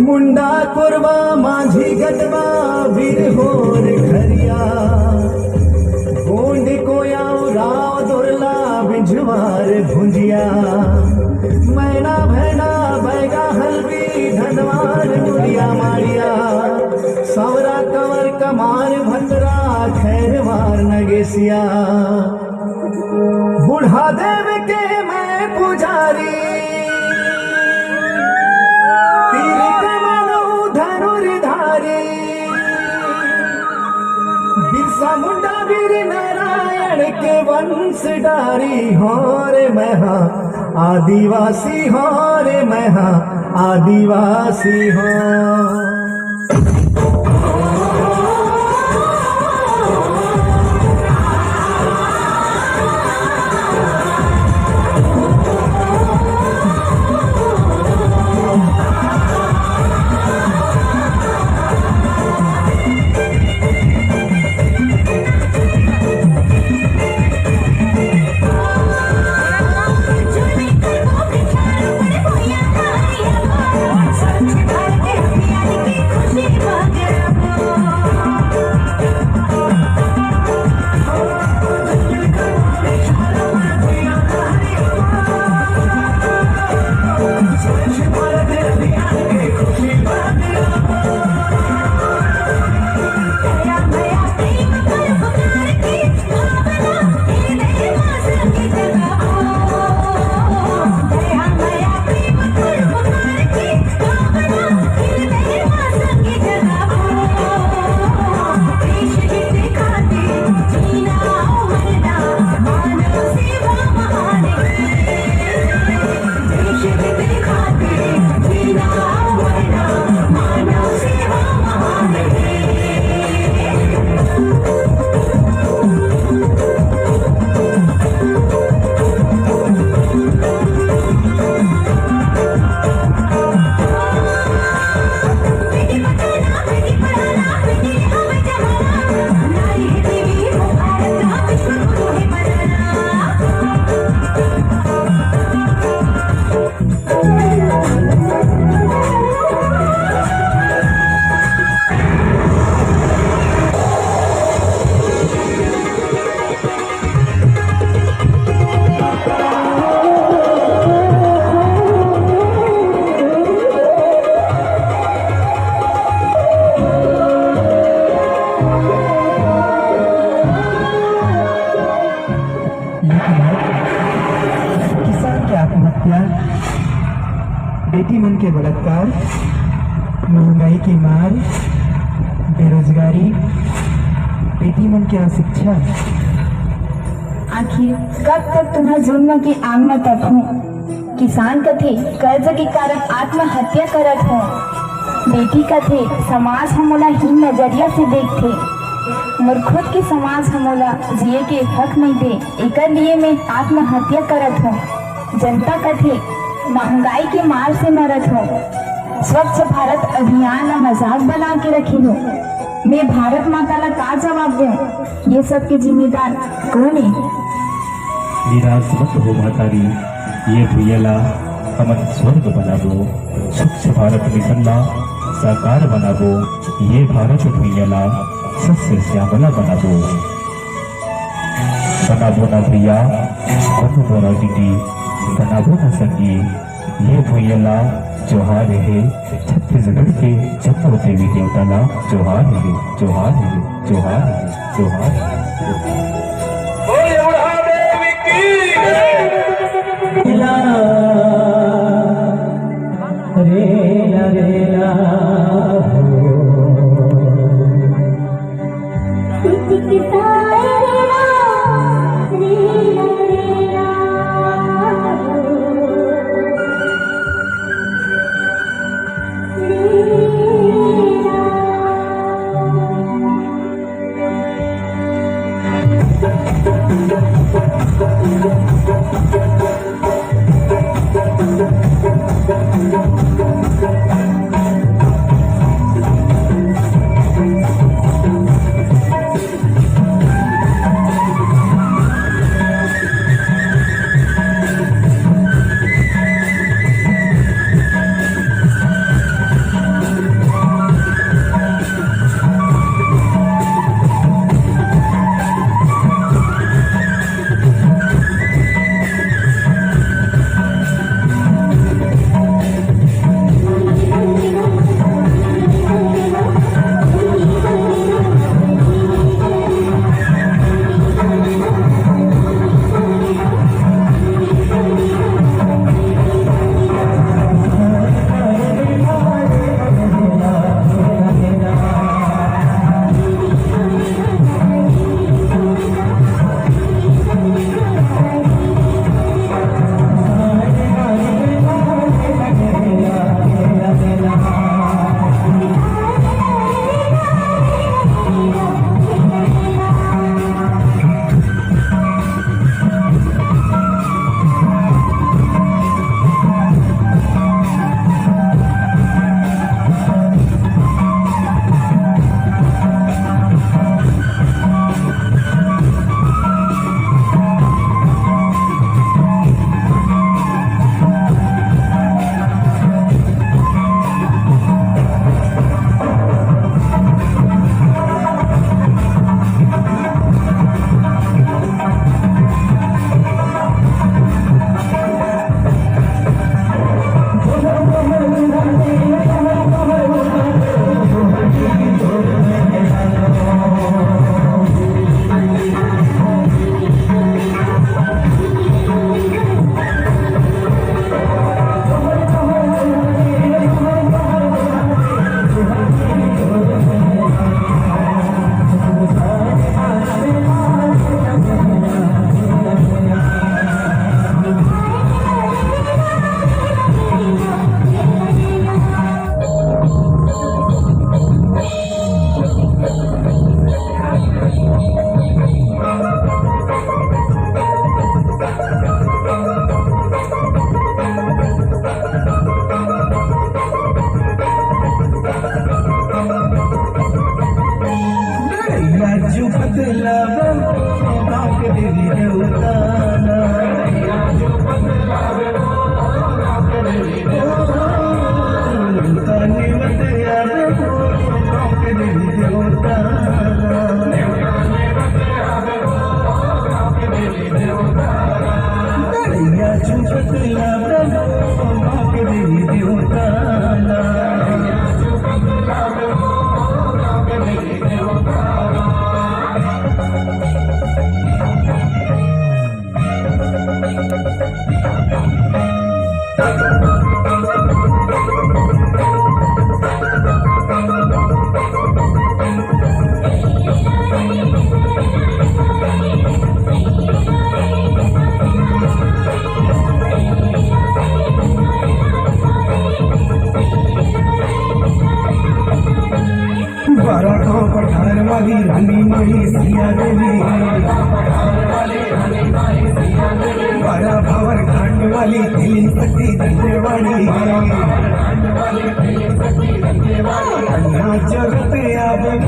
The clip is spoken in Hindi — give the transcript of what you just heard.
मुंडा कोरबा माझी गटबा वीर होर खरिया गोंड कोयाव राव दोरला बिंझवार भुंजिया मैना भैना बैगा हलवी धनवार मुड़िया मारिया सवरा कंवर कमार भंडरा खैरवार नगेसिया बुढ़ा देव के मैं पुजारी बिरसा मुंडा वीर नारायण के वंश डारी हो रे मैं हाँ आदिवासी हो रे मैं हाँ आदिवासी हो। Bye. के बलात्कार, महंगाई की मार, बेरोजगारी, बेटी मन की अशिक्षा। आखिर कब तक तुम्हारा जुर्म की आग में तपूं? किसान कथे कर्ज के कारण आत्महत्या करत हो, बेटी कथे समाज हमोला हीन नजरिया से देखते, मोर खुद के समाज हमोला जिए के हक नहीं दे, एकर लिए मैं आत्महत्या करत हूँ। जनता कथे महंगाई के मार से मरत हो, स्वच्छ भारत अभियान ला मजाक बना के रखी हो। मैं भारत माता ला का जवाब दूं? ये सब के जिम्मेदार कौन है? निराश मत हो मातारी, ये भैयाला हमन स्वर्ग बनाबो, स्वच्छ भारत मिशन ला साकार बनाबो, ये भारत भैयाला सस्य श्यामला बनाबो। बनाबो ना भैया, बनाबो ना दीदी, बनाबो ना संगी, ये भैयाला जोहार है छत्तीसगढ़ के जन्म देवी देवता ला जोहार है, जोहार है, जोहार है, जोहार है। रेला रेला माई सिया देवी बड़ा भावर खांड वाली दिली सती धन्यवाड़ी अन्ना जगते अब